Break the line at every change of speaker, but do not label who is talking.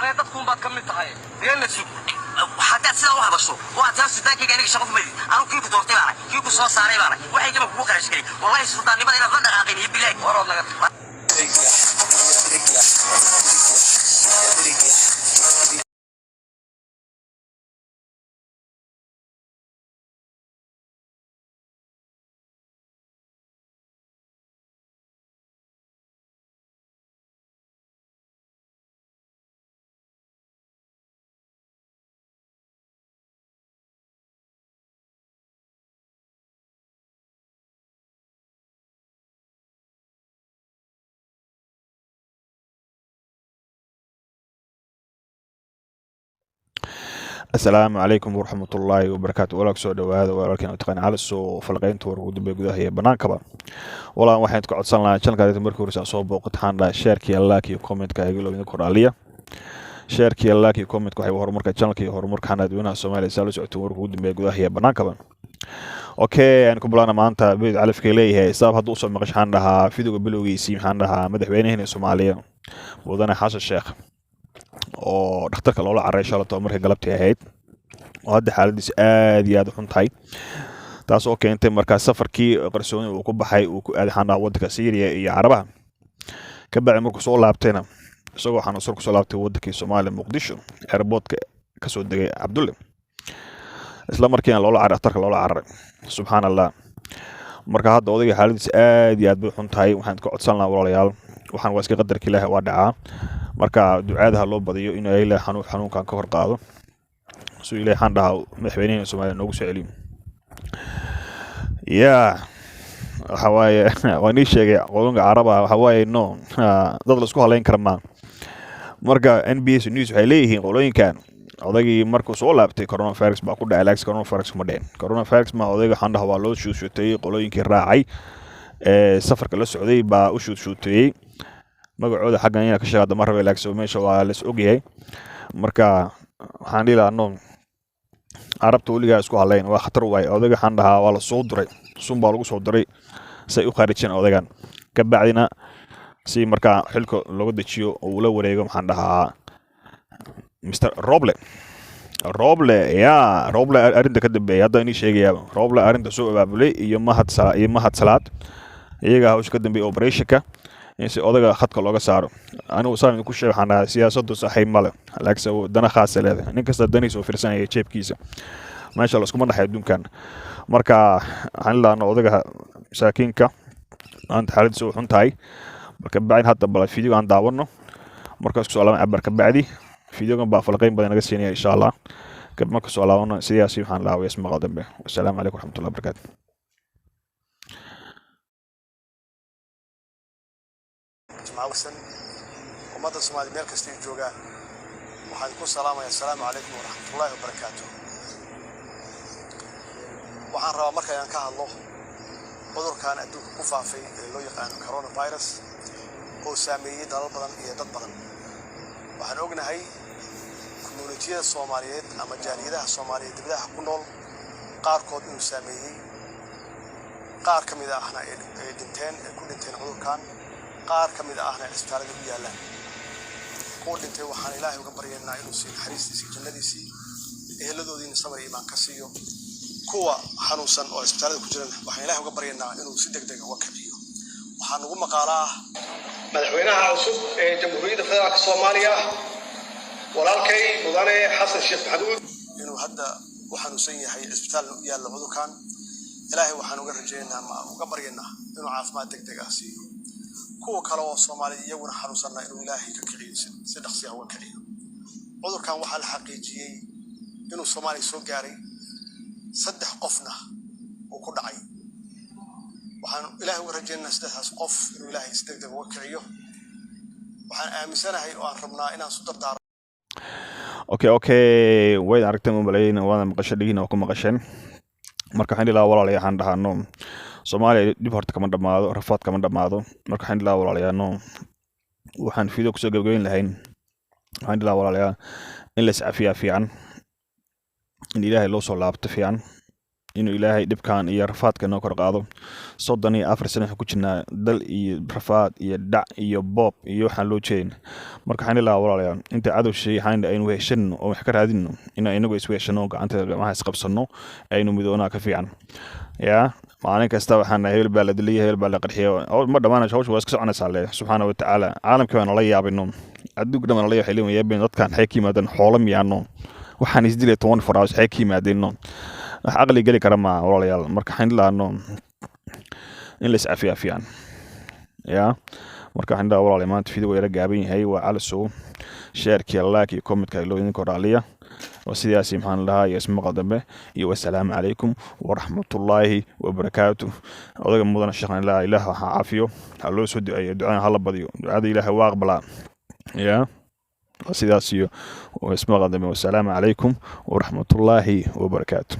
أنا تدخل بعد كم تهاي ريال سوق حتى سلا واحد بس واحد جالس ذاك يعني شغف ملي أنا كيف تورتي معنا كيف صار ساري معنا واحد جاب بوك على شيء والله سلطان ما أنا غنى عقيني بالله ورانا
السلام عليكم ورحمة الله وبركاته ولا سو dhawaada walaalkeen oo taqaan cali soo falqeynta war ugu dambeey gudaha iyo banaankaba walaa waxaan ku codsan lahaa channelka markii hore soo booqataan la share-kii like iyo comment-ka ay ilowin ku raaliya share-kii like iyo comment waxay horumarka channelka iyo horumarka xanaadweynaha Soomaaliya soo socota war ugu dambeey gudaha iyo banaankaba okay aan ku bilaana maanta bid alifka leeyahay sabab haduu soo maqashaan dhahaa fiidiga bilowgiisii maxaan dhahaa madaxweynaha Soomaaliya mudane Xasan Sheekh oo dhakhtarka loola caray shalato markay galabtii ahayd oo hadda xaaladiis aad iyo aad u xun tahay taas oo keentay markaa safarkii qarsooni uu ku baxay uu ku aadaxaan waddanka Syria iyo Carabaha ka bacdi markuu soo laabtayna isagoo xanuunsan ku soo laabtay waddankii Soomaaliya Muqdisho airportka ka soo degay Cabdulle isla markiina loola caray dhakhtarka loola caray subhanallah marka hadda odayga xaaladiis aad iyo aad u xun tahay waxaan ka codsan lahaa walaalayaal waxaan waa iska qadarka Ilaahay waa dhacaa marka ducaadaha loo badiyo in ay Ilaahay xanuunkan ka hor qaado soo Ilaahay xan dhaha madaxweynaha Soomaaliya noogu soo celiyo hawaaye waan sheegay qodonka Carabaha hawaaye no dad la isku haleyn kara ma marka NBS News waxay leeyihiin qolooyinkan odagii markuu soo laabtay coronavirus baa ku dhacay laakiin coronavirus ma dheen coronavirus ma odayga xan dhaha waa loo shuushootay qolooyinkii raacay safarka la socday baa u shuushootay magacooda xaggan inay ka shaqada mar rabay laakiin meesha waa la isog yahay marka waxaan dhilaano arabta waliga isku haleyn waa khatar way odayga xan dhaha waa la soo diray sun baa lagu soo diray say u khaarijin odagan ka bacdina si marka xilka looga dajiyo oo la wareego maxaan dhahaa Mr. Roble arinta ka dambeeyay hadda inii sheegaya Roble arinta soo abaabulay iyo mahad salaad iyaga hawsha ka dambeeyay operationka in si odaga khadka looga saaro anigu saan ku sheegay xanaa siyaasaddu saxay male laakiin dana khaas leedahay nin kasta daniis oo fiirsanaya jeebkiisa meesha la isku madaxay adduunkan marka waxaan laana odaga saakiinka aan xaaladdiisa u xun tahay marka bacin hadda bal fiidiyoo aan daawano markaas soo laaban abar ka bacdi fiidiyoogan baa falqeyn badan naga siinaya insha Allah كم ما كسؤال أنا سياسي وحنا لا ويسمع قدام به والسلام عليكم ورحمة الله وبركاته
معوسن ومدى الصومالي مركز تيجي جوجا وحالكم السلام عليكم ورحمة الله وبركاته وحن روا مركز ينكاه الله قدر كان أدوك كفا في اللي يقان كورونا فيروس هو سامي دلال بدن يدد بدن وحن أقنا هاي كوميونيتيا الصوماليات أما جاليدها الصومالية دبلها كنول قار كود إنه سامي قار كم إذا إحنا دنتين كل دنتين عذر كان قار كم إذا إحنا الإسبتال اللي بياله كل دنتين وحن إلهي وقبرينا إنه سين حريستي سي جندي سي إهلدو دين سمر إيمان كسيو كوا حنوسن أو إسبتال كجرن وحن إلهي وقبرينا إنه سيدك دك وكبيو وحن نقول مقالة مدحوينها عصب جمهورية فدرالك الصومالية ولكن مدن حسن الشيخ محمود إنه هذا وحنوسن يحيى إسبتال ياله عذر كان إلهي وحن وقرجينا ما وقبرينا إنه عافمات دك أسيو كوا كلاو الصومالي يجون حنوسنا إنه إلهي ككريم صدق سيا وكريم عذر كان وحال حقيقي إنه الصومالي سوقاري صدق قفنا وكل عين وحن إلهي ورجينا صدق قف إنه إلهي صدق وكريم وحن آمسنا هاي وأنربنا إنها صدق دار
اوكي وين aragtay mabalayna waana maqashadiina oo ku maqasheen marka waxaan ilaa walaalayaal waxaan dhahaano Soomaaliya dib horta kama dhamaado rafaad kama dhamaado marka waxaan ilaa walaalayaal waxaan fiido ku soo gabagayn lahayn waxaan ilaa walaalayaal in la iscafiya fiican in Ilaahay loo soo laabto fiican inuu ilaahay dhibkaan iyo rafaadka noo kor qaado 34 sano ku jirnaa dal iyo rafaad iyo dhac iyo boob iyo waxaan loo jeedin marka waxaan ilaa walaalayaal inta cadow shay aynu heshanno oo wax ka raadinno inagu isweeshano gacanta gacmaha isqabsano aynu midoona ka fiican yaa maalin kasta waxaan hebel baa la dilay hebel baa la qarxiyo ma dhamaana hawshu waa iska soconaysaa Ilaahay subhanahu wa ta'ala caalamka waan la yaabino adduunka dhan la yaabay yaabeen dadkan waxay ka yimaadeen xoolo miyaano waxaan isdilay 24 hours waxay ka yimaadeen wax aqli gali kara ma walaalayaal marka waxaan ilaano in la iscafiya fiican yaa marka waxaan ilaa walaalayaal maanta video yara gaaban yahay waa calasow share-kii like iyo comment-ka loo idin koraaliya وسياسي محان الله يسمى قدمه والسلام عليكم ورحمة الله وبركاته أولا مدن الشيخ لا إله عافيه هلو سود دعاء هلا بديو دعاء إله واقبلا يا وسياسي واسمى قدمه والسلام عليكم ورحمة الله وبركاته